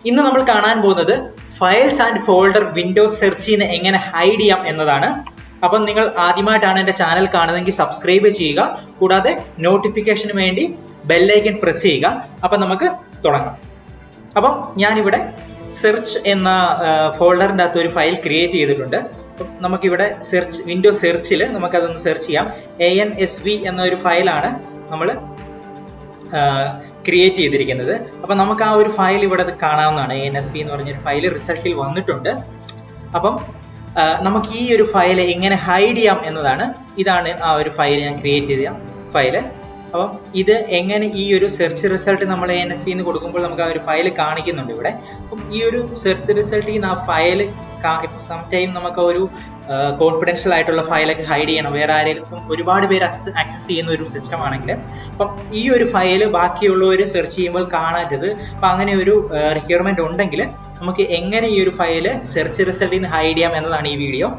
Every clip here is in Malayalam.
ഇന്ന് നമ്മൾ കാണാൻ പോകുന്നത് ഫയൽസ് ആൻഡ് ഫോൾഡർ വിൻഡോസ് സെർച്ചിന് എങ്ങനെ ഹൈഡ് ചെയ്യാം എന്നതാണ്. അപ്പം നിങ്ങൾ ആദ്യമായിട്ടാണ് എൻ്റെ ചാനൽ കാണുന്നതെങ്കിൽ സബ്സ്ക്രൈബ് ചെയ്യുക, കൂടാതെ നോട്ടിഫിക്കേഷന് വേണ്ടി ബെല്ലൈക്കൻ പ്രസ് ചെയ്യുക. അപ്പം നമുക്ക് തുടങ്ങാം. അപ്പം ഞാനിവിടെ സെർച്ച് എന്ന ഫോൾഡറിൻ്റെ അകത്ത് ഒരു ഫയൽ ക്രിയേറ്റ് ചെയ്തിട്ടുണ്ട്. അപ്പം നമുക്കിവിടെ വിൻഡോസ് സെർച്ചിൽ നമുക്കതൊന്ന് സെർച്ച് ചെയ്യാം. ANSV എന്ന ഒരു ഫയലാണ് നമ്മൾ ക്രിയേറ്റ് ചെയ്തിരിക്കുന്നത്. അപ്പം നമുക്ക് ആ ഒരു ഫയൽ ഇവിടെ കാണാവുന്നതാണ്. ANSV എന്ന് പറഞ്ഞൊരു ഫയൽ റിസൾട്ടിൽ വന്നിട്ടുണ്ട്. അപ്പം നമുക്ക് ഈ ഒരു ഫയൽ എങ്ങനെ ഹൈഡ് ചെയ്യാം എന്നതാണ്. ഇതാണ് ആ ഒരു ഫയൽ ഞാൻ ക്രിയേറ്റ് ചെയ്ത ഫയൽ. അപ്പം ഇത് എങ്ങനെ ഈ ഒരു സെർച്ച് റിസൾട്ട് നമ്മൾ ANSV എന്ന് കൊടുക്കുമ്പോൾ നമുക്ക് ആ ഒരു ഫയൽ കാണിക്കുന്നുണ്ട് ഇവിടെ. അപ്പം ഈ ഒരു സെർച്ച് റിസൾട്ടിൽ നിന്ന് ആ ഫയൽ സം ടൈം നമുക്ക് ഒരു കോൺഫിഡൻഷ്യൽ ആയിട്ടുള്ള ഫയലൊക്കെ ഹൈഡ് ചെയ്യണം, വേറെ ആരെങ്കിലും ഇപ്പം ഒരുപാട് പേര് ആക്സസ് ചെയ്യുന്ന ഒരു സിസ്റ്റം ആണെങ്കിൽ അപ്പം ഈ ഒരു ഫയൽ ബാക്കിയുള്ളവർ സെർച്ച് ചെയ്യുമ്പോൾ കാണരുത്. അപ്പം അങ്ങനെ ഒരു റിക്വയർമെന്റ് ഉണ്ടെങ്കിൽ നമുക്ക് എങ്ങനെ ഈ ഒരു ഫയൽ സെർച്ച് റിസൾട്ടിൽ നിന്ന് ഹൈഡ് ചെയ്യാം എന്നതാണ് ഈ വീഡിയോ.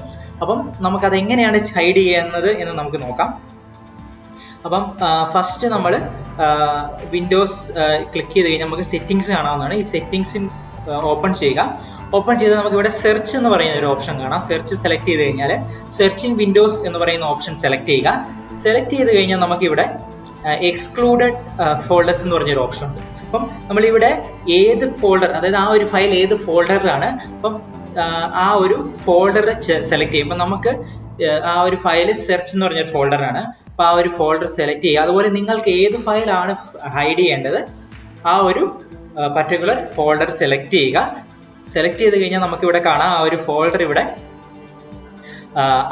അപ്പം നമുക്കത് എങ്ങനെയാണ് ഹൈഡ് ചെയ്യുന്നത് എന്ന് നമുക്ക് നോക്കാം. അപ്പം ഫസ്റ്റ് നമ്മൾ വിൻഡോസ് ക്ലിക്ക് ചെയ്ത് കഴിഞ്ഞാൽ നമുക്ക് സെറ്റിങ്സ് കാണാവുന്നതാണ്. ഈ സെറ്റിങ്സ് ഓപ്പൺ ചെയ്യുക. ഓപ്പൺ ചെയ്ത് നമുക്ക് ഇവിടെ സെർച്ച് എന്ന് പറയുന്ന ഒരു ഓപ്ഷൻ കാണാം. സെർച്ച് സെലക്ട് ചെയ്ത് കഴിഞ്ഞാൽ സെർച്ചിങ് വിൻഡോസ് എന്ന് പറയുന്ന ഓപ്ഷൻ സെലക്ട് ചെയ്യുക. സെലക്ട് ചെയ്ത് കഴിഞ്ഞാൽ നമുക്കിവിടെ എക്സ്ക്ലൂഡഡ് ഫോൾഡേഴ്സ് എന്ന് പറഞ്ഞൊരു ഓപ്ഷൻ ഉണ്ട്. അപ്പം നമ്മളിവിടെ ഏത് ഫോൾഡർ, അതായത് ആ ഒരു ഫയൽ ഏത് ഫോൾഡറിലാണ്, അപ്പം ആ ഒരു ഫോൾഡർ സെലക്ട് ചെയ്യും. അപ്പം നമുക്ക് ആ ഒരു ഫയൽ സെർച്ച് എന്ന് പറഞ്ഞൊരു ഫോൾഡറാണ്. അപ്പോൾ ആ ഒരു ഫോൾഡർ സെലക്ട് ചെയ്യുക. അതുപോലെ നിങ്ങൾക്ക് ഏത് ഫയലാണ് ഹൈഡ് ചെയ്യേണ്ടത് ആ ഒരു പർട്ടിക്കുലർ ഫോൾഡർ സെലക്ട് ചെയ്യുക. സെലക്ട് ചെയ്ത് കഴിഞ്ഞാൽ നമുക്കിവിടെ കാണാം ആ ഒരു ഫോൾഡർ ഇവിടെ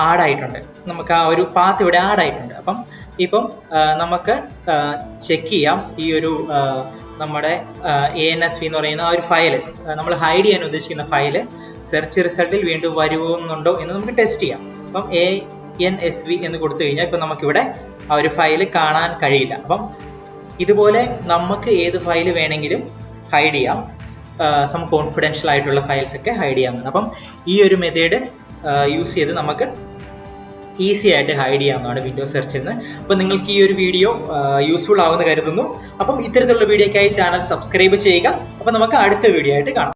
ആഡ് ആയിട്ടുണ്ട്. നമുക്ക് ആ ഒരു പാത്ത് ഇവിടെ ആഡ് ആയിട്ടുണ്ട്. അപ്പം ഇപ്പം നമുക്ക് ചെക്ക് ചെയ്യാം ഈ ഒരു നമ്മുടെ ANSV എന്ന് പറയുന്ന ആ ഒരു ഫയൽ, നമ്മൾ ഹൈഡ് ചെയ്യാൻ ഉദ്ദേശിക്കുന്ന ഫയൽ സെർച്ച് റിസൾട്ടിൽ വീണ്ടും വരുന്നുണ്ടോ എന്ന് നമുക്ക് ടെസ്റ്റ് ചെയ്യാം. അപ്പം ANSV എന്ന് കൊടുത്തു കഴിഞ്ഞാൽ ഇപ്പം നമുക്കിവിടെ ആ ഒരു ഫയൽ കാണാൻ കഴിയില്ല. അപ്പം ഇതുപോലെ നമുക്ക് ഏത് ഫയൽ വേണമെങ്കിലും ഹൈഡ് ചെയ്യാം. സം കോൺഫിഡൻഷ്യൽ ആയിട്ടുള്ള ഫയൽസ് ഒക്കെ ഹൈഡ് ചെയ്യാവുന്നതാണ്. അപ്പം ഈ ഒരു മെത്തേഡ് യൂസ് ചെയ്ത് നമുക്ക് ഈസി ആയിട്ട് ഹൈഡ് ചെയ്യാവുന്നതാണ് വിൻഡോസ് സെർച്ചിൽ നിന്ന്. അപ്പം നിങ്ങൾക്ക് ഈ ഒരു വീഡിയോ യൂസ്ഫുൾ ആവുമെന്ന് കരുതുന്നു. അപ്പം ഇത്തരത്തിലുള്ള വീഡിയോയ്ക്കായി ചാനൽ സബ്സ്ക്രൈബ് ചെയ്യുക. അപ്പം നമുക്ക് അടുത്ത വീഡിയോ ആയിട്ട് കാണാം.